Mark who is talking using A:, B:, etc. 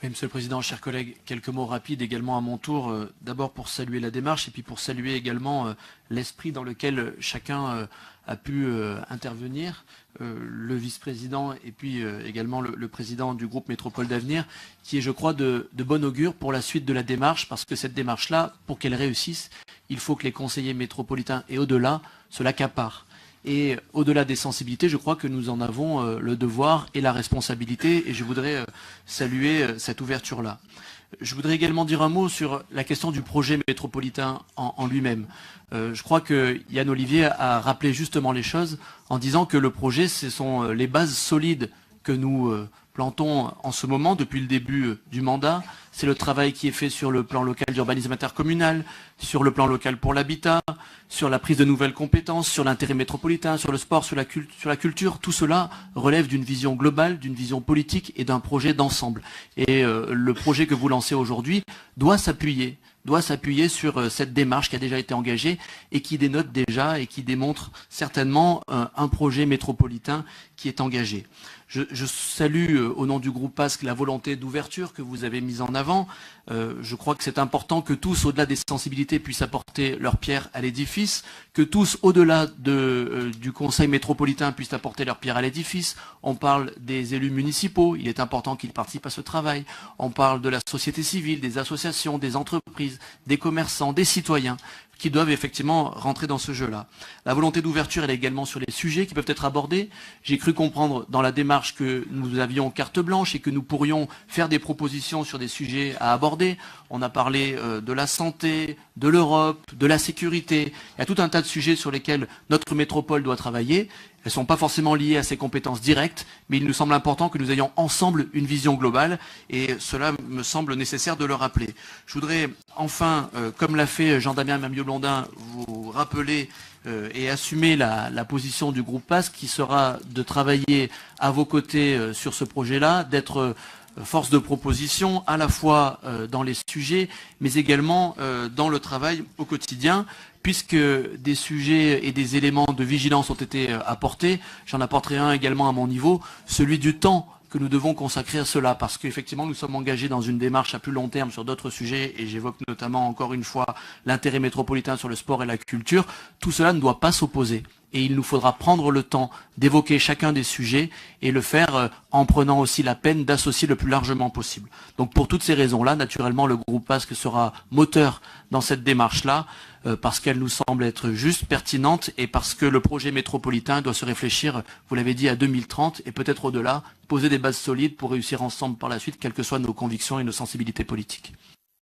A: Oui, Monsieur le Président, chers collègues, quelques mots rapides également à mon tour. D'abord pour saluer la démarche et puis pour saluer également l'esprit dans lequel chacun a pu intervenir. Le vice-président et puis également le président du groupe Métropole d'Avenir, qui est, je crois, de bon augure pour la suite de la démarche, parce que cette démarche-là, pour qu'elle réussisse, il faut que les conseillers métropolitains et au-delà se l'accaparent. Et au-delà des sensibilités, je crois que nous en avons le devoir et la responsabilité, et je voudrais saluer cette ouverture-là. Je voudrais également dire un mot sur la question du projet métropolitain en lui-même. Je crois que Yann Olivier a rappelé justement les choses en disant que le projet, ce sont les bases solides que nous plantons en ce moment depuis le début du mandat. C'est le travail qui est fait sur le plan local d'urbanisme intercommunal, sur le plan local pour l'habitat, sur la prise de nouvelles compétences, sur l'intérêt métropolitain, sur le sport, sur la culture. Tout cela relève d'une vision globale, d'une vision politique et d'un projet d'ensemble. Et le projet que vous lancez aujourd'hui doit s'appuyer sur cette démarche qui a déjà été engagée et qui dénote déjà et qui démontre certainement un projet métropolitain qui est engagé. Je salue au nom du groupe PASC la volonté d'ouverture que vous avez mise en avant. Je crois que c'est important que tous, au-delà des sensibilités, puissent apporter leur pierre à l'édifice, que tous, au-delà du Conseil métropolitain, puissent apporter leur pierre à l'édifice. On parle des élus municipaux, il est important qu'ils participent à ce travail. On parle de la société civile, des associations, des entreprises, des commerçants, des citoyens, qui doivent effectivement rentrer dans ce jeu-là. La volonté d'ouverture, elle est également sur les sujets qui peuvent être abordés. J'ai cru comprendre dans la démarche que nous avions carte blanche et que nous pourrions faire des propositions sur des sujets à aborder. On a parlé de la santé, de l'Europe, de la sécurité. Il y a tout un tas de sujets sur lesquels notre métropole doit travailler. Elles ne sont pas forcément liées à ses compétences directes, mais il nous semble important que nous ayons ensemble une vision globale, et cela me semble nécessaire de le rappeler. Je voudrais enfin, comme l'a fait Jean-Damien Mamio-Blondin, vous rappeler et assumer la position du groupe PASC, qui sera de travailler à vos côtés sur ce projet-là, d'être force de proposition à la fois dans les sujets, mais également dans le travail au quotidien, puisque des sujets et des éléments de vigilance ont été apportés. J'en apporterai un également à mon niveau, celui du temps que nous devons consacrer à cela, parce qu'effectivement nous sommes engagés dans une démarche à plus long terme sur d'autres sujets, et j'évoque notamment encore une fois l'intérêt métropolitain sur le sport et la culture. Tout cela ne doit pas s'opposer, et il nous faudra prendre le temps d'évoquer chacun des sujets et le faire en prenant aussi la peine d'associer le plus largement possible. Donc pour toutes ces raisons-là, naturellement, le groupe PASC sera moteur dans cette démarche-là, parce qu'elle nous semble être juste, pertinente, et parce que le projet métropolitain doit se réfléchir, vous l'avez dit, à 2030 et peut-être au-delà, poser des bases solides pour réussir ensemble par la suite, quelles que soient nos convictions et nos sensibilités politiques.